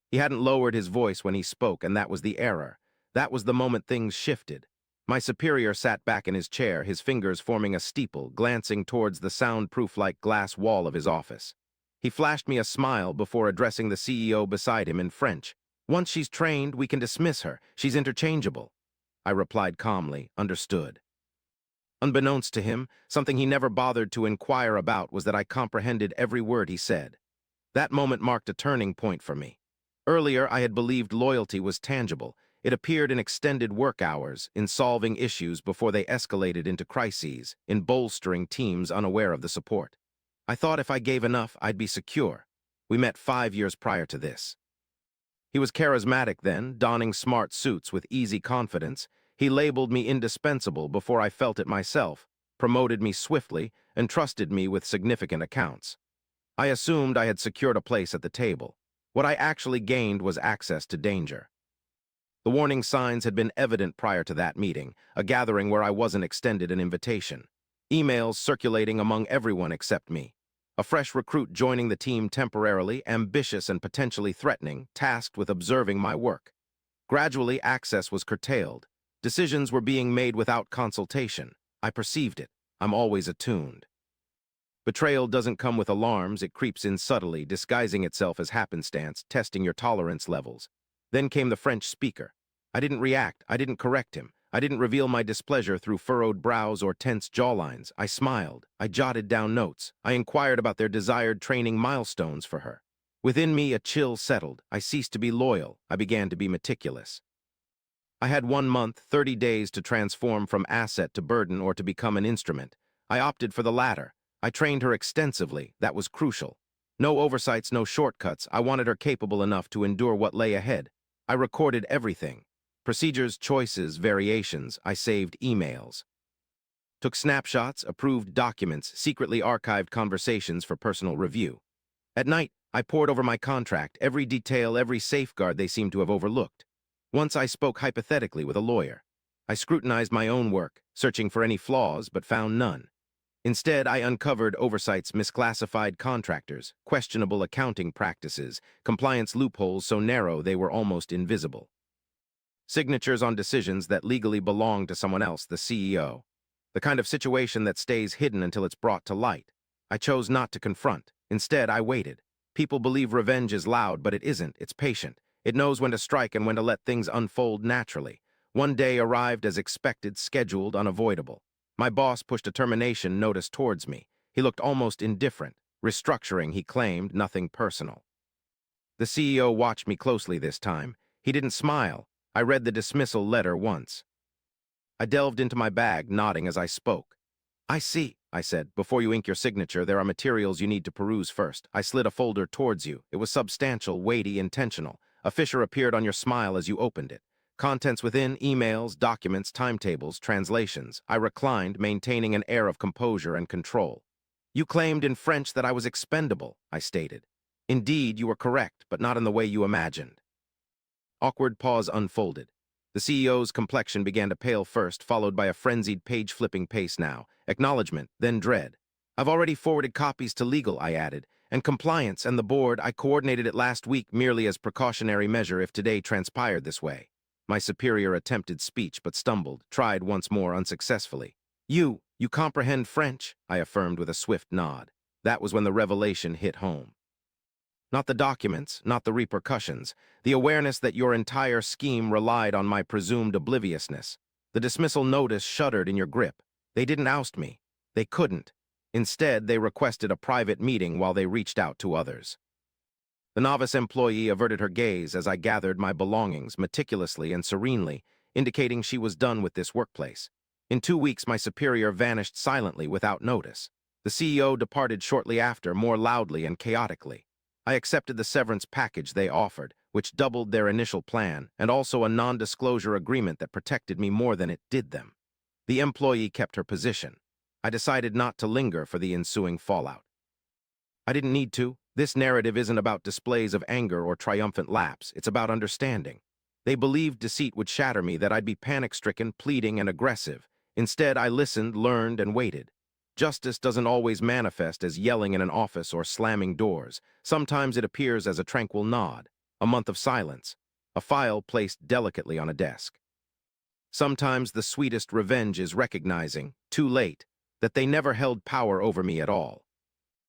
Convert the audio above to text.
He hadn't lowered his voice when he spoke, and that was the error. That was the moment things shifted. My superior sat back in his chair, his fingers forming a steeple, glancing towards the soundproof-like glass wall of his office. He flashed me a smile before addressing the CEO beside him in French. "Once she's trained, we can dismiss her. She's interchangeable." I replied calmly, "Understood." Unbeknownst to him, something he never bothered to inquire about was that I comprehended every word he said. That moment marked a turning point for me. Earlier, I had believed loyalty was tangible. It appeared in extended work hours, in solving issues before they escalated into crises, in bolstering teams unaware of the support. I thought if I gave enough, I'd be secure. We met 5 years prior to this. He was charismatic then, donning smart suits with easy confidence. He labeled me indispensable before I felt it myself, promoted me swiftly, and trusted me with significant accounts. I assumed I had secured a place at the table. What I actually gained was access to danger. The warning signs had been evident prior to that meeting, a gathering where I wasn't extended an invitation. Emails circulating among everyone except me. A fresh recruit joining the team temporarily, ambitious and potentially threatening, tasked with observing my work. Gradually, access was curtailed. Decisions were being made without consultation. I perceived it. I'm always attuned. Betrayal doesn't come with alarms, it creeps in subtly, disguising itself as happenstance, testing your tolerance levels. Then came the French speaker. I didn't react, I didn't correct him. I didn't reveal my displeasure through furrowed brows or tense jawlines. I smiled. I jotted down notes. I inquired about their desired training milestones for her. Within me, a chill settled. I ceased to be loyal. I began to be meticulous. I had 1 month, 30 days to transform from asset to burden or to become an instrument. I opted for the latter. I trained her extensively. That was crucial. No oversights, no shortcuts. I wanted her capable enough to endure what lay ahead. I recorded everything. Procedures, choices, variations. I saved emails. Took snapshots, approved documents, secretly archived conversations for personal review. At night, I pored over my contract, every detail, every safeguard they seemed to have overlooked. Once I spoke hypothetically with a lawyer. I scrutinized my own work, searching for any flaws, but found none. Instead, I uncovered oversights, misclassified contractors, questionable accounting practices, compliance loopholes so narrow they were almost invisible. Signatures on decisions that legally belong to someone else, the CEO. The kind of situation that stays hidden until it's brought to light. I chose not to confront. Instead, I waited. People believe revenge is loud, but it isn't. It's patient. It knows when to strike and when to let things unfold naturally. One day arrived as expected, scheduled, unavoidable. My boss pushed a termination notice towards me. He looked almost indifferent. Restructuring, he claimed, nothing personal. The CEO watched me closely this time. He didn't smile. I read the dismissal letter once. I delved into my bag, nodding as I spoke. "I see," I said. "Before you ink your signature, there are materials you need to peruse first." I slid a folder towards you. It was substantial, weighty, intentional. A fissure appeared on your smile as you opened it. Contents within: emails, documents, timetables, translations. I reclined, maintaining an air of composure and control. "You claimed in French that I was expendable," I stated. "Indeed, you were correct, but not in the way you imagined." Awkward pause unfolded. The CEO's complexion began to pale first, followed by a frenzied page-flipping pace now. Acknowledgement, then dread. "I've already forwarded copies to legal," I added, "and compliance and the board. I coordinated it last week merely as precautionary measure if today transpired this way." My superior attempted speech but stumbled, tried once more unsuccessfully. You comprehend French," I affirmed with a swift nod. That was when the revelation hit home. Not the documents, not the repercussions, the awareness that your entire scheme relied on my presumed obliviousness. The dismissal notice shuddered in your grip. They didn't oust me. They couldn't. Instead, they requested a private meeting while they reached out to others. The novice employee averted her gaze as I gathered my belongings meticulously and serenely, indicating she was done with this workplace. In 2 weeks, my superior vanished silently without notice. The CEO departed shortly after, more loudly and chaotically. I accepted the severance package they offered, which doubled their initial plan, and also a non-disclosure agreement that protected me more than it did them. The employee kept her position. I decided not to linger for the ensuing fallout. I didn't need to. This narrative isn't about displays of anger or triumphant lapse. It's about understanding. They believed deceit would shatter me, that I'd be panic-stricken, pleading, and aggressive. Instead, I listened, learned, and waited. Justice doesn't always manifest as yelling in an office or slamming doors. Sometimes it appears as a tranquil nod, A month of silence, a file placed delicately on a desk. Sometimes the sweetest revenge is recognizing, too late, that they never held power over me at all.